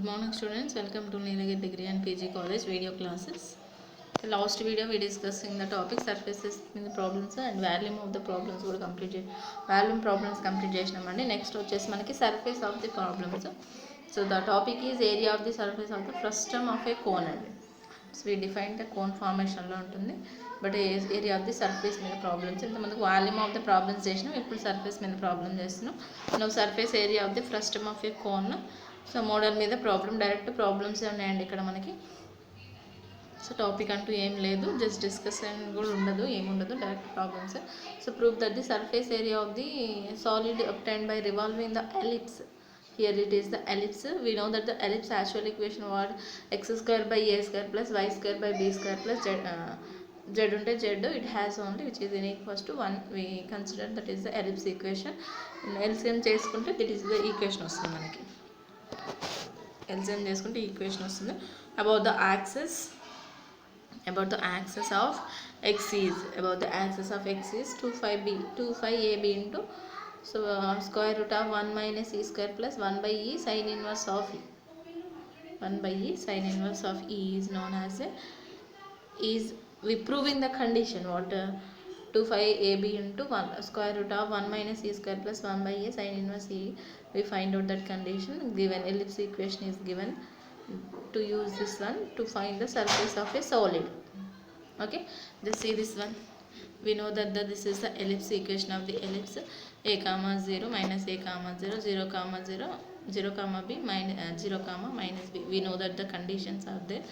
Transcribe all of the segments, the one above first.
Good morning students, welcome to Nilagiri Degree and PG College video classes. The last video we discussing the topic surfaces in the problems and volume of the problems కూడా complete volume problems complete చేసినామండి. Next వచ్చేసి మనకి surface of the problems. So the topic is area of the surface of the frustum of a cone అండి. So we define the cone formation లో ఉంటుంది, but area of the surface మీద problems ఇంతమందికి volume of the problems చేసినాం, ఇప్పుడు surface మీద problem చేస్తున్నాం. నువ్వు surface area of the frustum of A cone. So model మీద ప్రాబ్లం, డైరెక్ట్ ప్రాబ్లమ్స్ ఉన్నాయండి ఇక్కడ మనకి. సో టాపిక్ అంటూ ఏం లేదు, జస్ట్ డిస్కషన్ కూడా ఉండదు, ఏముండదు, direct problems. So prove that the surface area of the solid obtained by revolving the ellipse. Here it is the ellipse. We know that the ellipse actual equation was x square by a square plus y square by b square plus z unte z, it has only which is n equals to 1. We consider that is the ellipse equation. LCM చేసుకుంటే that is the equation వస్తుంది మనకి. LCM చేసుకుంటే equation వస్తుంది. about the axis of x is 25ab into square root of 1 minus e square plus 1 by e sin inverse of e. 1 by e sin inverse of e is known as we proving the condition what 25ab into 1 square root of 1 minus e square plus 1 by e sin inverse e. We find out that condition given ellipse equation is given to use this one to find the surface of a solid. Okay, just see this one. We know that this is the ellipse equation of the ellipse. A comma 0 minus a comma 0 0 comma 0 0 comma b minus 0 comma minus b. We know that the conditions are there.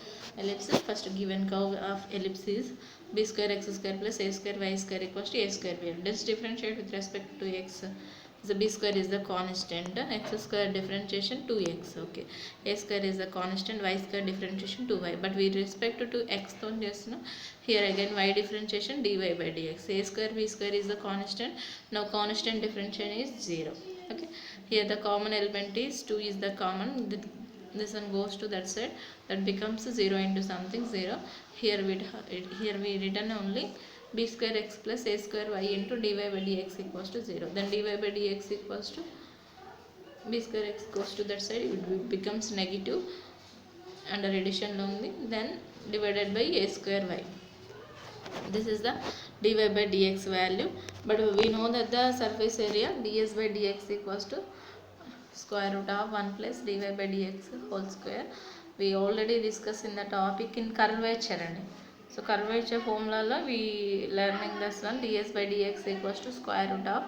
Ellipse, first given curve of ellipse is b square x square plus a square y square equals to a square b. Let's differentiate with respect to x. The b square is the constant, x square differentiation 2x. Okay, a square is the constant, y square differentiation 2y. But with respect to x, just no. Here again y differentiation dy by dx. A square b square is the constant. Now constant differentiation is 0. Okay, here the common element is 2 is the common. This one goes to that side, that becomes 0 into something 0. Here we written only b square x plus a square y into dy by dx equals to 0. Then dy by dx equals to b square x goes to that side, it becomes negative under addition only. Then divided by a square y. This is the dy by dx value. But we know that the surface area ds by dx equals to square root of 1 plus dy by dx whole square. We already discussed in the topic in curvature. So curvature formula we learning this one, ds by dx equals to square root of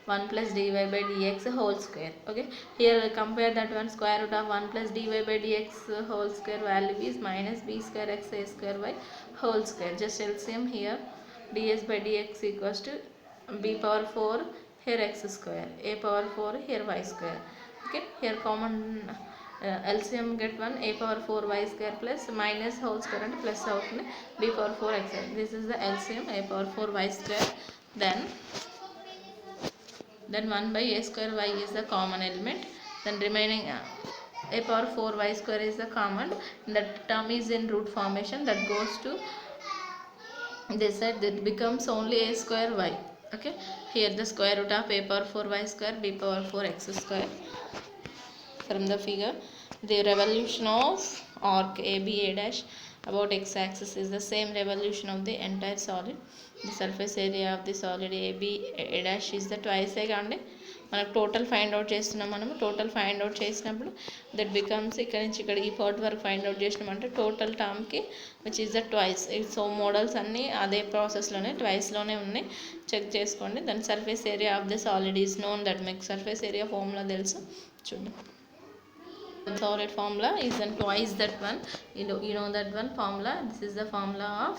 1 plus dy by dx whole square. Okay, here compare that one, square root of 1 plus dy by dx whole square value is minus b square x a square y whole square. Just LCM here, ds by dx equals to b power 4 here x square, a power 4 here y square. Okay, here common LCM get 1, a power 4 y square plus minus whole square and plus out b power 4 x. This is the LCM, a power 4 y square. Then 1 by a square y is the common element. Then remaining a power 4 y square is the common. That term is in root formation, that goes to this side, that becomes only a square y. Okay, here the square root of a power 4 y square b power 4 x square. From the figure, the revolution of arc AB A dash about x axis is the same revolution of the entire solid. The surface area of the solid AB A dash is the twice కాండి మనకు total find out చేస్తున్నాం. మనము total find out చేసినప్పుడు that becomes ఇక్కడ నుంచి ఇక్కడ ఈ part వరకు ఫైండ్ అవుట్ చేసినామంటే టోటల్ టర్మ్కి which is the twice. So models అన్నీ అదే ప్రాసెస్లోనే ట్వైస్లోనే ఉన్నాయి, చెక్ చేసుకోండి. దాని surface area of the solid is known, that మీకు సర్ఫేస్ ఏరియా ఫార్ములా తెలుసు చూడండి. Solid formula is then twice that one. You know that one formula. This is the formula of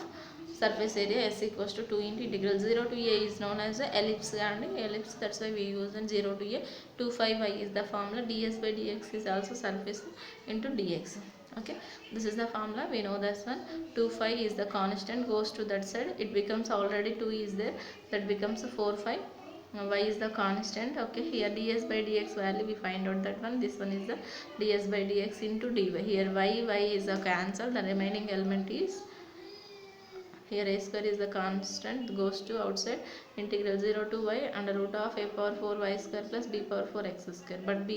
surface area, s equals to 2 into integral 0 to a is known as the ellipse and ellipse, that's why we use in 0 to a. 25y is the formula. ds by dx is also surface into dx. Okay, this is the formula. We know this one. 25 is the constant, goes to that side, it becomes already 2 is there, that becomes 4 5. Y is the constant. Okay, here ds by dx value we find out that one. This one is the ds by dx into dy. Here y is a cancel, the remaining element is here a square is the constant, goes to outside, integral 0 to y under root of a power 4 y square plus b power 4 x square. But b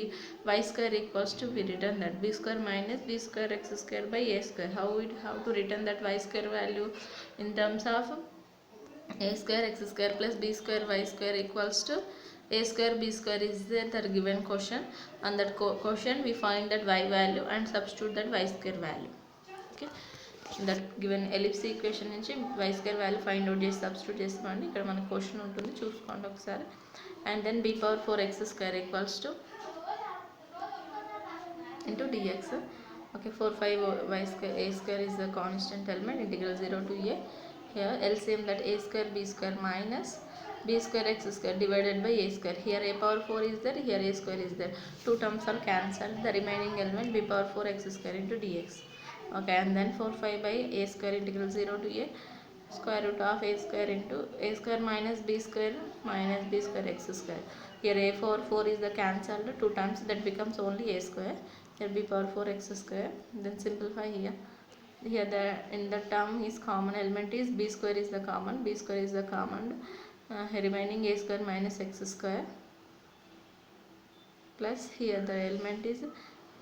y square equals to, we return that b square minus b square x square by a square. How to return that y square value? In terms of a square x square plus b square y square equals to a square b square is there, the given question. On that question we find that y value and substitute that y square value. Okay, that given ellipse equation నుంచి y square value find out చేసి substitute చేస్తామండి. ఇక్కడ మనకు question ఉంటుంది, చూసుకోండి ఒకసారి. And then b power 4 x square equals to into dx. Okay, 4 5 y square, a square is the constant element, integral 0 to a. Here LCM, that a square b square minus b square x square divided by a square. Here a power 4 is there, here a square is there. Two terms are cancelled. The remaining element b power 4 x square into dx. Okay, and then 4 5 by a square integral 0 to a square root of a square into a square minus b square x square. Here a 4 is the cancelled, two times, that becomes only a square. Here b power 4 x square. Then simplify here. Here the in the term is common element is b square is the common, remaining a square minus x square plus here the element is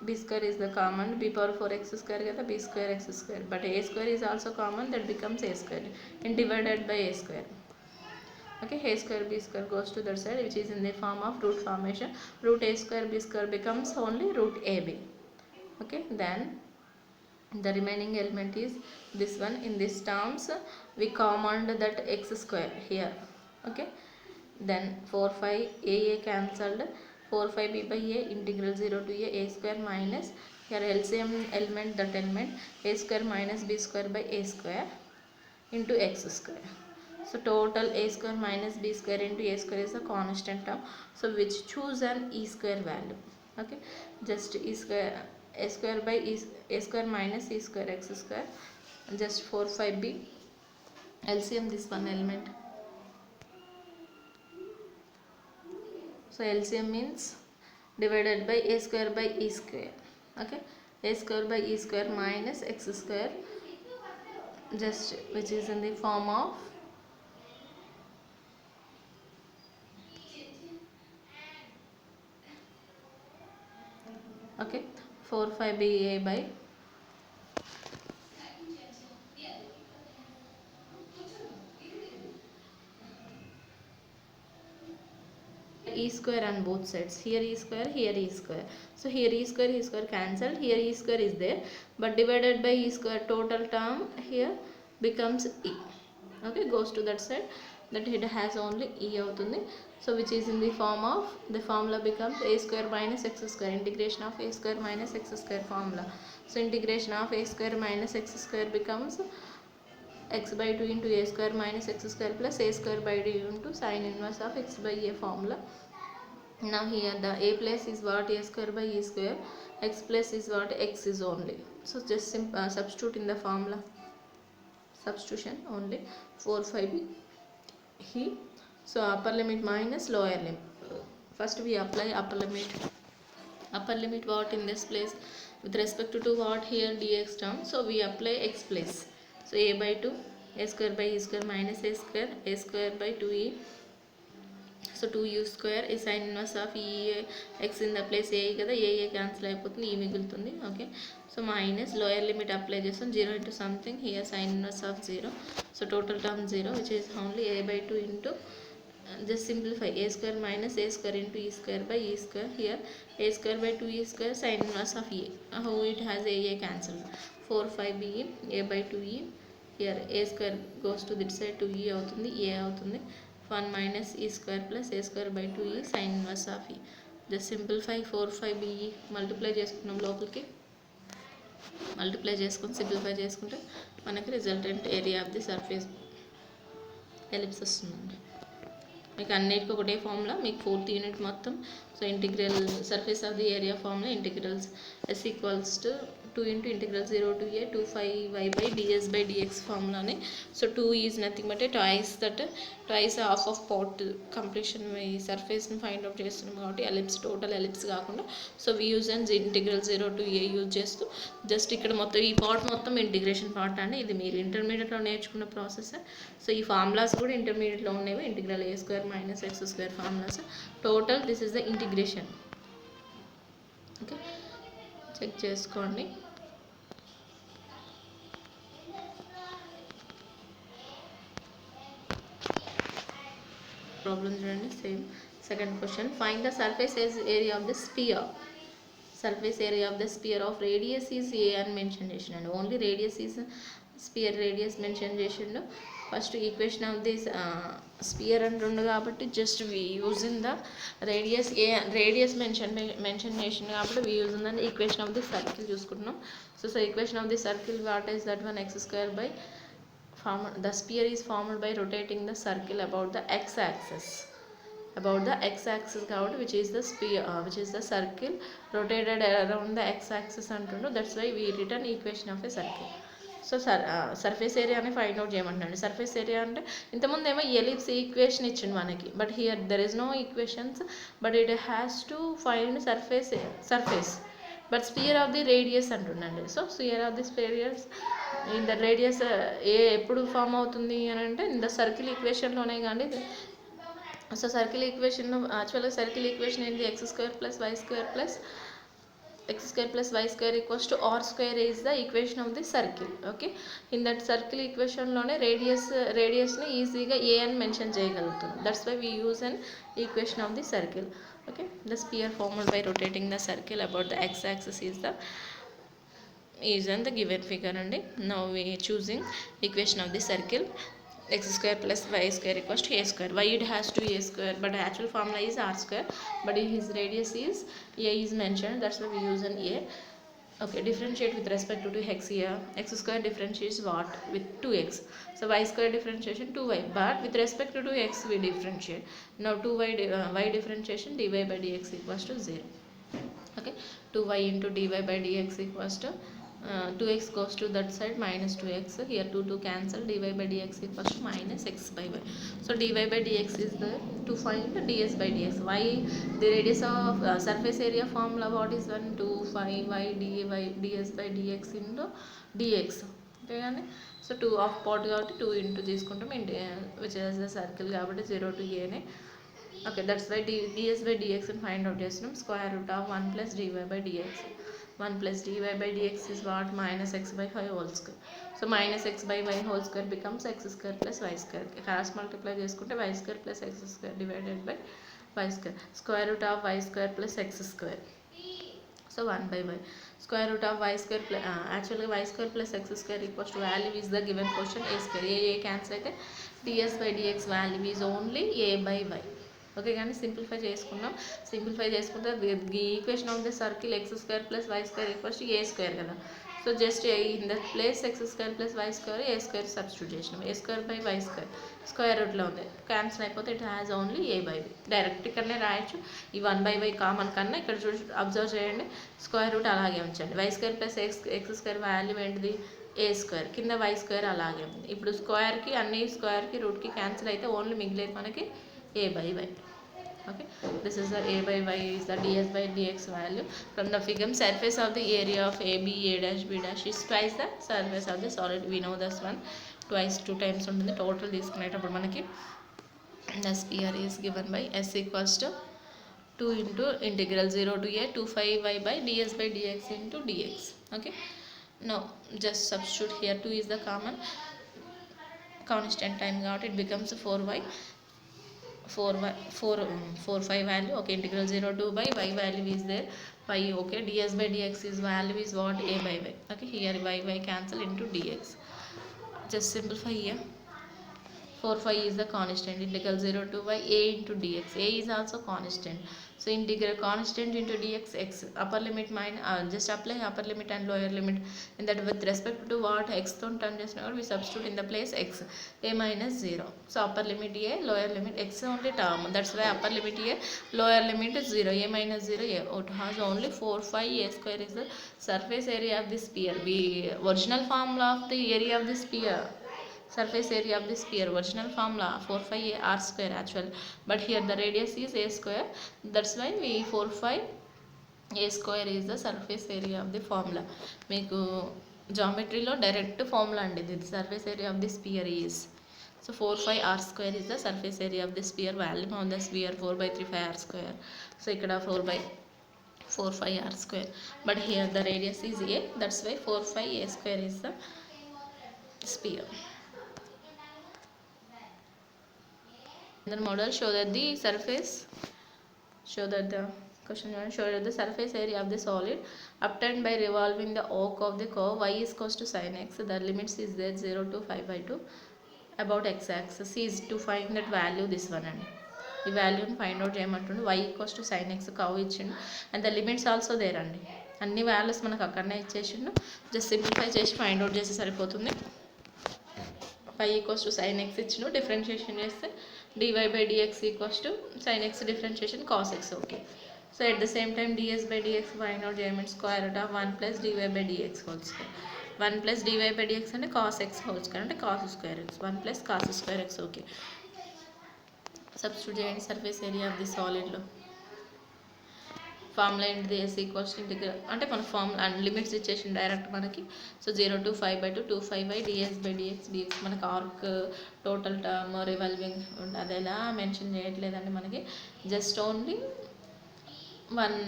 b square is the common, b power 4 x square kada, b square x square, but a square is also common, that becomes a square and divided by a square. Okay, a square b square goes to that side, which is in the form of root formation. Root a square b square becomes only root ab. Okay, then the remaining element is this one. In this terms we common that x square here. Okay, then 4 5 a cancelled, 4 5 b by a integral 0 to a square minus, here LCM element, that element a square minus b square by a square into x square. So total a square minus b square into a square is a constant term, so which choose an e square value. Okay, just e square, a square by a square minus e square x square, just 4 5 b LCM this one element. So LCM means divided by a square by e square. Okay, a square by e square minus x square, just which is in the form of okay 4 5 b a by e square on both sides. Here e square, here e square. So here e square cancelled, here e square is there, but divided by e square, total term here becomes e. Okay, goes to that side, that it has only e avutundi. So which is in the form of, the formula becomes a square minus x square, integration of a square minus x square formula. So integration of a square minus x square becomes x by 2 into a square minus x square plus a square by 2 into sin inverse of x by a formula. Now here the a place is what, a square by e square, x place is what, x is only. So just substitute in the formula, substitution only 4 5 b here. So upper limit minus lower limit. First we apply upper limit. Upper limit what in this place with respect to what, here dx term. So we apply x place. So a by 2, a square by e square minus a square by 2e. So 2u square is sin inverse of e, x in the place a kada, a cancel అయిపోతుంది, e మిగులుతుంది. Okay, so minus lower limit apply చేస్తాం, 0 into something, here sin inverse of 0. So total term 0, which is only a by 2 into just simplify a square minus a square into e square by e square. Here a square by 2e square sin inverse of e. How it has a cancelled, 4 5 b a by 2e. Here a square goes to this side, 2e అవుతుంది, a అవుతుంది. 1 minus e square plus a square by 2e sin inverse of e. Just simplify 4 5 b multiply చేసుకున్నాం, లోపలికి multiply చేసుకుని simplify చేసుకుంటే మనకి resultant area of the surface ellipse వస్తుందండి. మీకు అన్నిటికీ ఒకటే ఫార్ములా, మీకు 4th యూనిట్ మొత్తం. So integral surface of the area formula, integrals s equals to 2 into integral 0 to a 2 phi y by ds by dx formula ne. So 2 is nothing but a twice half of pot completion ఈ surface ని find out చేస్తున్నాం కాబట్టి ellipse total ellipse కాకుండా so we use and integral 0 to a use చేస్తూ just ఇక్కడ మొత్తం ఈ part మొత్తం ఇంటిగ్రేషన్ పార్ట్ అండి. ఇది మీరు ఇంటర్మీడియట్లో నేర్చుకున్న ప్రాసెస్. సో ఈ ఫార్ములాస్ కూడా ఇంటర్మీడియట్లో ఉండేవి, integral a square minus x square formulas. Total this is the integration. Okay, check చేసుకోండి. ప్రాబ్లమ్ చూడండి same. Second question, find the surface area of the sphere. Surface area of the sphere of radius is a అని mention చేసిండు. Only radius is sphere radius mention చేసిండు. First equation of this sphere అంటుండు కాబట్టి just we using the radius radius mention చేసిండు కాబట్టి we using the equation of the circle చూసుకుంటున్నాం. So equation of the circle what is that one x square by the sphere is formed by rotating the circle about the x-axis కాబట్టి which is the sphere which is the circle rotated around the x-axis అంటుండు. that's why we written equation of a circle. సో surface ఏరియాని find out చేయమంటున్నాడు. Surface area అంటే ఇంతకుముందు ఏమో ellipse equation ఇచ్చిండు మనకి, but here there is no equations, but it has to find surface but sphere of the radius అంటుండండి. So sphere of the radius in the radius ఎప్పుడు form అవుతుంది అని అంటే ఇన్ ద సర్కిల్ ఈక్వేషన్లోనే కానీ. So circle ఈక్వేషన్లో యాక్చువల్గా circle equation ఏంటి, x square plus y square equals to r square is the equation of the circle. Okay, in that circle ఈక్వేషన్లోనే రేడియస్ని ఈజీగా ఏ అని మెన్షన్ చేయగలుగుతుంది. That's why we use an equation of the circle. Okay, the sphere formed by rotating the circle about the x axis is on the given figure అండి. now we choosing equation of the circle x square plus y square equals to a square. why it has to a square, but the actual formula is r square, but his radius is a is mentioned, that's why we use an a. okay, differentiate with respect to x here. x square differentiates what with 2x, so y square differentiation 2y, but with respect to x we differentiate. now 2y y differentiation dy by dx equals to 0. okay, 2y into dy by dx equals to 2x goes to that side minus 2x. here 2 cancel, dy by dx equals to minus x by y. so dy by dx is the to find ds by dx. y the radius of surface area formula what is 1 2 5 y ds by dx into dx. okay కానీ so 2 of part కాబట్టి 2 into తీసుకుంటాం, which is the circle కాబట్టి 0 to a నే. Okay, that's why ds by dx అని find out చేస్తున్నాం. Square root of 1 plus dy by dx. 1 plus dy by dx is what, minus x by 5 whole square. so minus x by y whole square becomes x square plus y square. cross multiply చేసుకుంటే y square plus x square divided by y square. square root of y square plus x square. so 1 by y. square root of y square plus actually y square plus x square equals to value is the given question a square. a cancel అయితే ds by dx value is only a by y. Okay, కానీ simplify చేసుకుంటే the equation of the circle x square plus y square equals to a square కదా. So just in the place x square plus y square a square substitute చేసినాం. a square by y square square రూట్లో ఉంది, cancel అయిపోతే it has only a by b. Direct ఇక్కడనే రాయొచ్చు. ఈ 1 by y common కన్నా ఇక్కడ అబ్జర్వ్ చేయండి, స్క్వేర్ రూట్ అలాగే ఉంచండి. y square plus x square value ఏంటిది a స్క్వేర్, కింద y స్క్వేర్ అలాగే ఉంది. ఇప్పుడు స్క్వేర్కి అన్ని స్క్వేర్కి రూట్కి క్యాన్సిల్ అయితే ఓన్లీ మిగిలేదు మనకి a by y. okay, this is the a by y is the ds by dx value from the figure. surface of the area of ab a dash b dash is twice the surface of the solid. we know this one twice 2 times ఉంటుంది. Total తీసుకునేటప్పుడు మనకి the sphere is given by s equals to 2 into integral 0 to a 2 5 y by ds by dx into dx. okay, now just substitute here 2 is the common constant time కాబట్టి it becomes 4y 4 5 value. okay, integral 0 to by y value is there y. okay, ds by dx is value is what, a by y. okay, here y cancel into dx. just simplify here. 4 5 is the constant. Integral 0 to y a into dx. A is also constant. So integral constant into dx x. Upper limit minus just apply upper limit and lower limit. In that with respect to what x don't turn just now we substitute in the place x. A minus 0. So upper limit a, lower limit x only term. That's why upper limit a, lower limit is 0. A minus 0 a. It has only 4 5 a square is the surface area of the sphere. We original formula of the area of the sphere. Surface area of the sphere, original formula 4 5 a r square actual, but here the radius is a square. That's why we 4 5 a square is the surface area of the formula. మీకు జామెట్రీలో direct formula అండి ఇది. Surface area of the spear is so 4 5 r square is the surface area of the sphere. Volume of the sphere 4/3 5 r square. So ఇక్కడ 4 5 r square, but here the radius is a, that's why 4 5 a square is the sphere. The model show that the surface show that the question show that the surface area of the solid obtained by revolving the arc of the curve y is equals to sin x. The limits is there 0 to 5/2 about x axis is to find that value, this one అండి. ఈ వాల్యూని find out చేయమంటుండే. y equals to sin x curve ఇచ్చిండు and the limits also there అండి. అన్ని values మనకు అక్కడనే ఇచ్చేసిండు. జస్ట్ సింప్లిఫై చేసి ఫైండ్ అవుట్ చేస్తే సరిపోతుంది. y equals to sin x ఇచ్చిండు, డిఫరెన్షియేషన్ చేస్తే dy by dx equals to sin x differentiation cos x. Okay, so at the same time ds by dx find out చేయమంటే square root of 1 plus dy by dx whole square. 1 plus dy by dx అంటే cos x whole square అంటే cos square x. 1 plus cos square x. Okay, substitute చేయండి surface area of the సాలిడ్లో. Formula ఏంటిది? S equals integral అంటే మన formula and limits ఇచ్చేసి direct మనకి. So 0 to 5/2 2 5 by ds by dx మనకి arc total term revolving అది ఎలా మెన్షన్ చేయట్లేదండి మనకి. Just only 1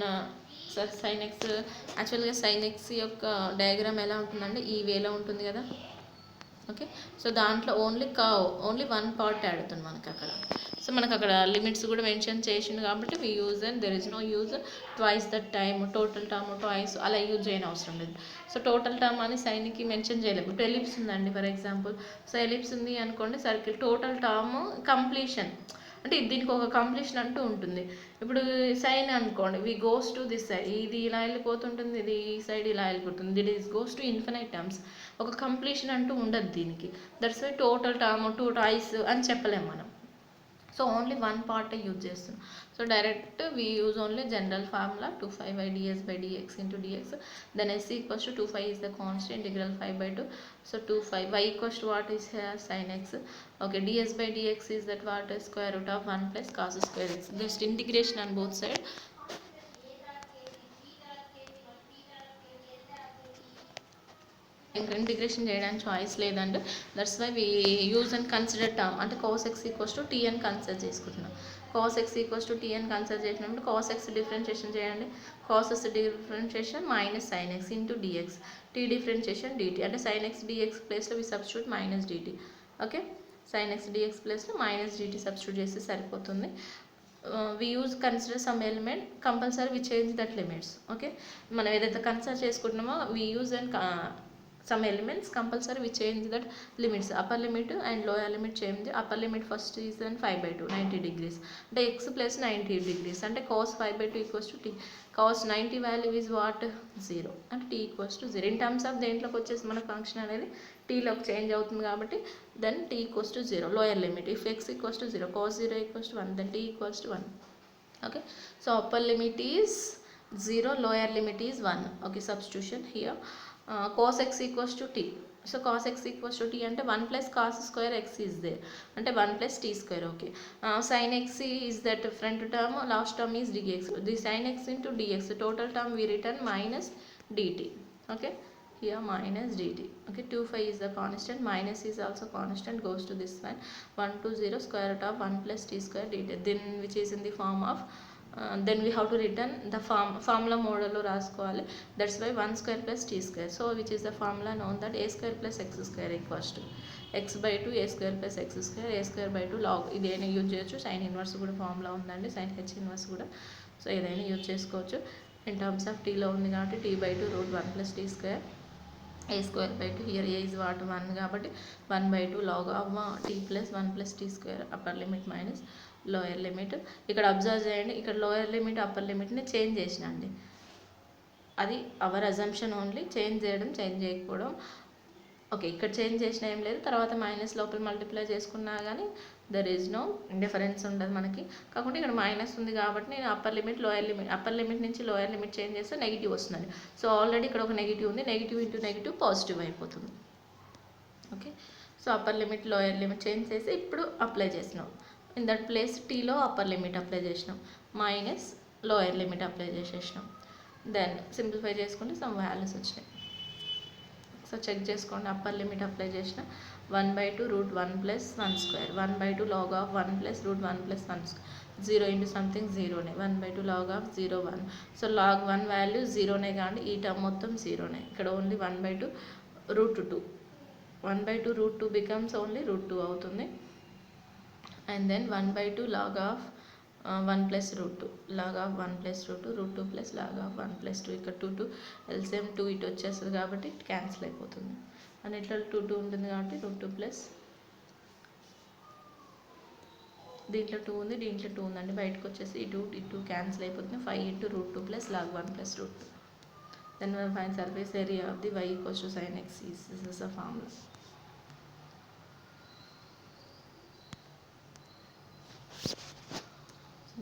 sign X. యాక్చువల్గా సైన్ ఎక్స్ యొక్క డయాగ్రామ్ ఎలా ఉంటుందండి? ఈ వేలో ఉంటుంది కదా. ఓకే, సో దాంట్లో ఓన్లీ 1 పార్ట్ యాడ్ అవుతుంది మనకి అక్కడ. సో మనకు అక్కడ లిమిట్స్ కూడా మెన్షన్ చేసిండు కాబట్టి we use and there is no use twice that time, total term twice అలా యూజ్ చేయని అవసరం లేదు. సో టోటల్ టర్మ్ అని సైన్కి మెన్షన్ చేయలేము. ఇప్పుడు ఎలిప్స్ ఉందండి ఫర్ ఎగ్జాంపుల్. సో ఎలిప్స్ ఉంది అనుకోండి, సర్కిల్ టోటల్ టర్మ్ కంప్లీషన్ అంటే దీనికి ఒక కంప్లీషన్ అంటూ ఉంటుంది. ఇప్పుడు సైన్ అనుకోండి, we goes to this side, ఇది ఇలా వెళ్ళిపోతుంటుంది, ఇది ఈ సైడ్ ఇలా వెళ్ళిపోతుంది, that is goes to infinite terms. ఒక కంప్లీషన్ అంటూ ఉండదు దీనికి. That's why total term 2 times అని చెప్పలేము మనం. సో ఓన్లీ 1 పార్ట్ యూజ్ చేస్తున్నాం. So direct we use only general formula 2 5 by ds by dx into dx. Then s equals to 2 5 is the constant, integral 5/2. So 2 5 y equals to what is here? Sin x. Okay, ds by dx is that what is square root of 1 plus cos square x. Just integration on both sides. Integration చేయడానికి choice లేదండి. That's why we use and consider term అంటే cos x equals to t అని consider చేసుకుంటున్నాం. cos x equals to t అని consider చేసినప్పుడు cos x differentiation చేయండి. cos x differentiation minus sin x into dx. t differentiation dt అంటే sin x dx ప్లేస్లో we substitute minus dt. Okay, sin x dx ప్లేస్లో minus dt substitute చేస్తే సరిపోతుంది. we use consider some element, compulsory we change that limits. Okay, మనం ఏదైతే consider చేసుకుంటున్నామో we use and some elements compulsory we change that limits, upper limit and lower limit change. Upper limit first is then 5/2 90 degrees అంటే x plus 90 degrees అంటే cos 5/2 equals to t. cos 90 value is what? 0 అంటే t equals to 0. in terms of దేంట్లోకి వచ్చేసి మన function అనేది tలోకి change అవుతుంది కాబట్టి then t equals to 0. lower limit if x equals to 0, cos 0 equals to 1, then t equals to 1. okay, so upper limit is 0, lower limit is 1. okay, substitution here. cos x equals to t. So cos x equals to t అంటే 1 plus cos square x is there అంటే 1 plus t square. okay, sin x is that front term, last term is dx. the sin x into dx total term we written minus dt. okay, here minus dt. okay, 2 5 is the constant, minus is also constant, goes to this one. 1 to 0 square root of 1 plus t square dt, then which is in the form of then we have to return the formula model రాసుకోవాలి. that's why 1 square plus t square. so which is the formula known that a square plus x square equals to x by 2 a square plus x square, a square by 2 log. ఇదేనా use చేయొచ్చు. Sine inverse కూడా formula ఉందండి, sign H inverse కూడా. So ఏదైనా use చేసుకోవచ్చు. In terms of టీలో ఉంది కాబట్టి t by 2 root 1 plus t square a square by 2. Here a is what? 1 కాబట్టి 1/2 log of t plus 1 plus t square upper limit minus lower limit. ఇక్కడ observe చేయండి, ఇక్కడ lower limit upper లిమిట్ని change చేసిన అండి. అది అవర్ అజంప్షన్ ఓన్లీ, చేంజ్ చేయడం change చేయకపోవడం. Okay, ఇక్కడ చేంజ్ చేసిన ఏం లేదు, తర్వాత మైనస్ లోపల మల్టిప్లై చేసుకున్నా కానీ దర్ ఈజ్ నో డిఫరెన్స్ ఉండదు మనకి. కాకుండా ఇక్కడ మైనస్ ఉంది కాబట్టి నేను అప్పర్ లిమిట్ నుంచి లోయర్ లిమిట్ చేంజ్ చేస్తే నెగిటివ్ వస్తుందండి. సో ఆల్రెడీ ఇక్కడ ఒక నెగిటివ్ ఉంది, నెగిటివ్ ఇంటూ నెగిటివ్ పాజిటివ్ అయిపోతుంది. Okay, so upper limit lower limit change చేసి ఇప్పుడు అప్లై చేసినాం. ఇన్ దట్ ప్లేస్ టీలో అప్పర్ లిమిట్ అప్లై చేసినాం, మైనస్ లోయర్ లిమిట్ అప్లై చేసేసినాం. దెన్ సింప్లిఫై చేసుకుంటే సమ్ వాల్యూస్ వచ్చినాయి. సో చెక్ చేసుకోండి, అప్పర్ లిమిట్ అప్లై చేసిన 1/2 √1 plus 1 square, 1/2 log of 1 plus √1 plus 1 square, 0 into something 0నే, 1/2 log of 0 1. So log 1 value 0నే కానీ ఈ టర్మ్ మొత్తం 0నే. ఇక్కడ ఓన్లీ 1/2 √2, 1/2 √2 becomes ఓన్లీ √2 అవుతుంది. And then 1/2 log of 1 plus √2, log of 1 plus √2, √2 plus log of 1 plus 2. ఇక్కడ 2 LCM 2 ఇటు వచ్చేస్తుంది కాబట్టి క్యాన్సిల్ అయిపోతుంది. అండ్ ఇట్లా 2 ఉంటుంది కాబట్టి √2 ప్లస్ దీంట్లో 2 ఉంది, దీంట్లో 2 ఉందండి, బయటకు వచ్చేసి ఇటు క్యాన్సిల్ అయిపోతుంది. 5 into √2 plus log 1 plus √2. Then we find surface area of the y equals to sin x. This is the formula.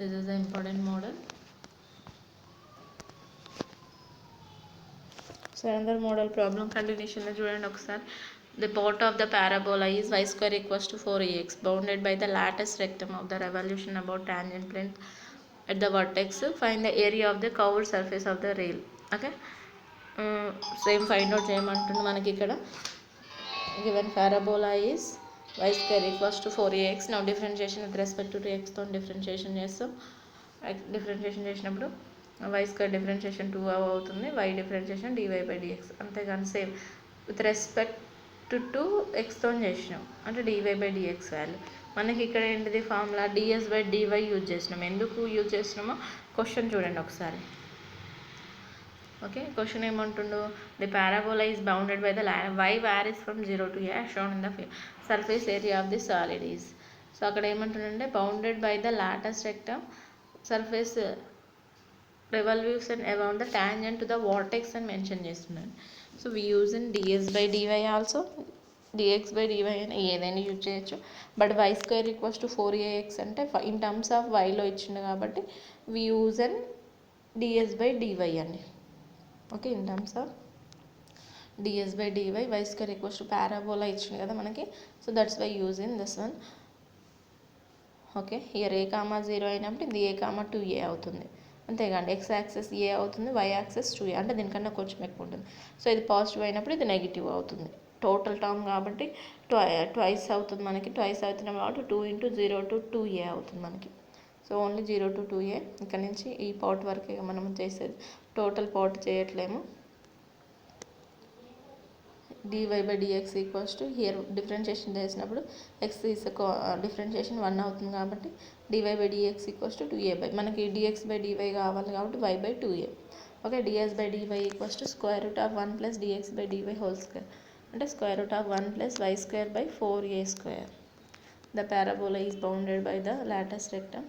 This is the important model. So another model problem continuation లో చూడండి ఒకసారి. The part of the parabola is y square equals to 4ax bounded by the lattice rectum of the revolution about tangent plane at the vertex. Find the area of the curved surface of the rail. Okay, same find out చేయమంటుంది మనకి ఇక్కడ. Given parabola is y square equals to 4ax. Now differentiation with respect to x తో differentiation చేస్తాం. differentiation చేసినప్పుడు y square differentiation 2 అవుతుంది, y differentiation dy by dx. అంతేగాని same with respect to x తో చేసినాం అంటే dy by dx వాల్యూ. మనకి ఇక్కడ ఏంటిది formula ds by dy use చేసినాం. ఎందుకు యూజ్ చేసినామో క్వశ్చన్ చూడండి ఒకసారి. ఓకే, క్వశ్చన్ ఏమంటుండో, the parabola is bounded by the y varies from 0 to a shown in the surface area of the solid is. So అక్కడ ఏమంటుండే bounded by the latus rectum surface revolution around the tangent to the vortex అని mention చేస్తున్నాను. So we use in ds by dy also, dx by dy అని ఏదైనా use చేయొచ్చు. But y square equals to 4ax అంటే in terms of వైలో ఇచ్చిండు కాబట్టి we use in ds by dy అని. Okay, in terms of ds by dy, y square equals to parabola ఇచ్చింది కదా మనకి. So that's why use in this one. Okay, here a, 0 అయినప్పుడు ఇది a, 2a అవుతుంది. అంతేగాండి x యాక్సెస్ a అవుతుంది, y axis 2a, అంటే దీనికన్నా కొంచెం ఎక్కువ ఉంటుంది. సో ఇది పాజిటివ్ అయినప్పుడు ఇది నెగిటివ్ అవుతుంది. టోటల్ టర్మ్ కాబట్టి ట్వైస్ అవుతుంది మనకి, ట్వైస్ అవుతున్నాం కాబట్టి 2 into 0 to 2a అవుతుంది మనకి. So only 0 to 2a. ఇక్కడ నుంచి ఈ పార్ట్ వరకే మనం చేసేది, టోటల్ పార్ట్ చేయట్లేము. dy by dx equals to here differentiation చేసినప్పుడు x ఈస్ డిఫరెన్షియేషన్ 1 అవుతుంది కాబట్టి dy by dx equals to 2a by, మనకి dx by dy కావాలి కాబట్టి y by 2a. Okay, ds by dy equals to square root of 1 plus dx by dy whole square అంటే square root of 1 plus y square by 4a square. The parabola is bounded by the latus rectum,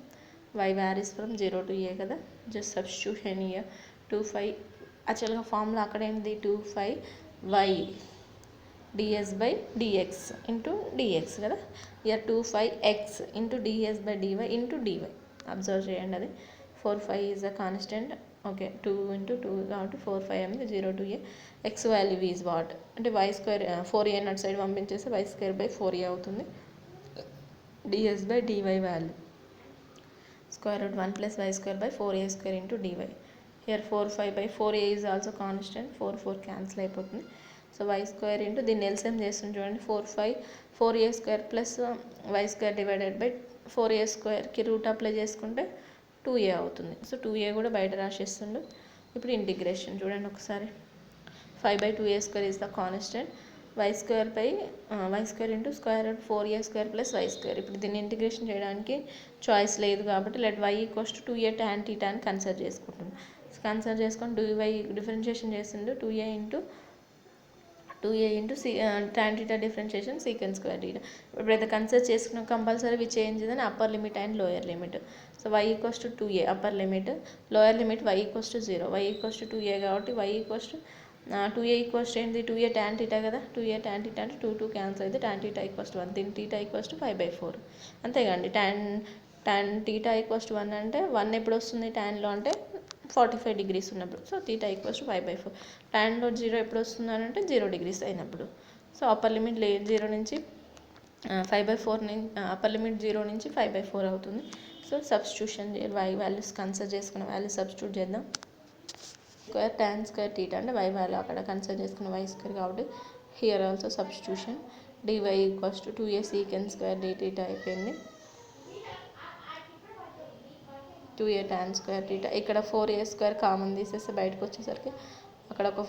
y varies from 0 to a కదా. Just substitution year 2π, యాక్చువల్గా formula అక్కడ ఏంటి 2πy ds by dx into dx కదా. Here 2πx into ds by dy into dy. Observe చేయండి, అది 4π is a constant. Okay, 2 into 2 కాబట్టి 4π అనేది 0 to a. x value is what అంటే y స్క్వేర్ 4a నట్ సైడ్ పంపించేస్తే y స్క్వేర్ బై 4a అవుతుంది. ds by dy value square root 1 plus y square by 4a square into dy. Here 4π by 4a is also constant, 4 cancel అయిపోతుంది. So y square into దీన్ని LCM చేస్తుంది చూడండి, 4a square plus y square divided by 4a స్క్వేర్కి root apply చేసుకుంటే 2a అవుతుంది. So 2a కూడా బయట రాసేస్తుండు. ఇప్పుడు ఇంటిగ్రేషన్ చూడండి ఒకసారి. 5 by 2a square is the constant, y square by y square into square root 4a square plus y square. ఇప్పుడు దీన్ని ఇంటిగ్రేషన్ చేయడానికి చాయిస్ లేదు కాబట్టి let y equals to 2a tan θ అని కన్సిడర్ చేసుకుంటున్నాం. కన్సిడర్ చేసుకొని dy డిఫరెన్షియేషన్ చేసిండు 2a into 2a into tan theta differentiation secant square theta. ఇప్పుడైతే కన్సిడర్ చేసుకున్న compulsory we change in upper limit and lower limit. So y equals to 2a upper limit, lower limit y equals to 0. y equals to 2a కాబట్టి y equals to 2a equals to ఏంటి 2a tan theta కదా, 2a tan theta అంటే 2 cancel అయితే tan theta equals to 1, దీని theta equals to 5/4 అంతేగాండి. tan theta equals to 1 అంటే 1 ఎప్పుడు వస్తుంది tanలో అంటే 45 degrees ఉన్నప్పుడు. So theta equals to 5/4. tanలో 0 ఎప్పుడు వస్తుంది అని అంటే 0 degrees అయినప్పుడు. సో అప్పర్ లిమిట్ 0 నుంచి 5/4 అప్పర్ లిమిట్ 0 నుంచి 5/4 అవుతుంది. So substitution y values consider చేసుకున్న వాల్యూ సబ్స్టిట్యూట్ చేద్దాం. స్క్వేర్ tan స్క్వేర్ theta అంటే y వాల్యూ అక్కడ కన్సిడర్ చేసుకున్న y స్క్వేర్ కాబట్టి here also substitution dy equals to 2a secant square d theta అయిపోయింది. 2a tan స్క్వేర్ theta ఇక్కడ 4a square common తీసేస్తే బయటకు వచ్చేసరికి అక్కడ ఒక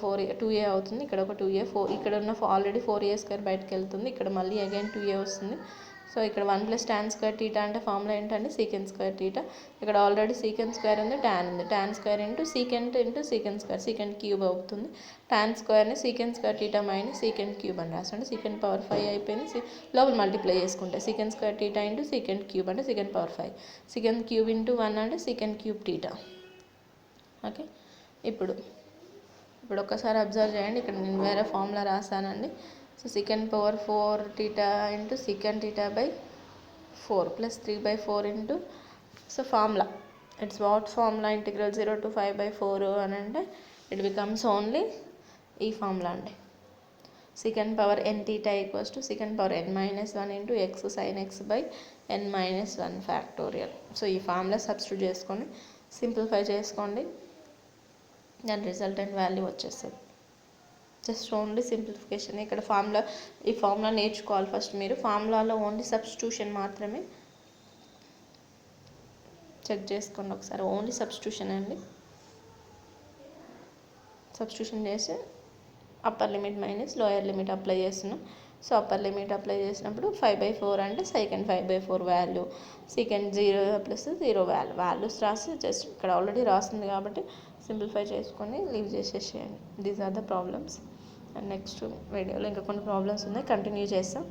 2a అవుతుంది, ఇక్కడ ఒక 2a, ఇక్కడ ఉన్న ఆల్రెడీ 4a స్క్వేర్ బయటకు వెళ్తుంది, ఇక్కడ మళ్ళీ అగైన్ 2a వస్తుంది. సో ఇక్కడ 1 + tan స్క్వేర్ theta అంటే ఫార్ములా ఏంటంటే సీకెంట్ స్క్వేర్ theta. ఇక్కడ ఆల్రెడీ సీకెంట్ స్క్వేర్ ఉంది, tan ఉంది, tan square into secant secant cube అవుతుంది. tan స్క్వేర్ని secant square theta minus secant cube అని రాస్తుంటే సీకెంట్ పవర్ 5 అయిపోయింది. లోపల మల్టిప్లై చేసుకుంటే secant square theta into secant cube అంటే secant power 5, secant cube into 1 అంటే సీకెంట్ క్యూబ్ theta. ఓకే, ఇప్పుడు ఒక్కసారి అబ్జర్వ్ చేయండి, ఇక్కడ నేను వేరే ఫార్ములా రాసానండి. So secant power 4 theta into secant theta by 4 plus 3/4 into, so formula, it's what formula, integral 0 to 5/4 అని అంటే it becomes only ఈ ఫార్ములా అండి. secant power n theta equals to secant power n minus 1 into x sin x by n minus 1 factorial. So ఈ formula substitute చేసుకొని simplify చేసుకోండి, దాని resultant value వచ్చేస్తుంది. Just only simplification. ఇక్కడ ఈ formula నేర్చుకోవాలి ఫస్ట్ మీరు. ఫార్ములాలో ఓన్లీ సబ్స్టిట్యూషన్ మాత్రమే చెక్ చేసుకోండి ఒకసారి, ఓన్లీ సబ్స్టిట్యూషన్ అండి. సబ్స్టిట్యూషన్ చేసి upper limit minus lower limit apply చేస్తున్నాం. సో అప్పర్ లిమిట్ అప్లై చేసినప్పుడు 5/4 అంటే second 5/4 value, second 0 plus 0 values రాసి జస్ట్ ఇక్కడ ఆల్రెడీ రాస్తుంది కాబట్టి సింప్లిఫై చేసుకొని లీవ్ చేసేసేయండి. These are the problems. And next వీడియోలో ఇంకా కొన్ని ప్రాబ్లమ్స్ ఉన్నాయి, కంటిన్యూ చేస్తాం.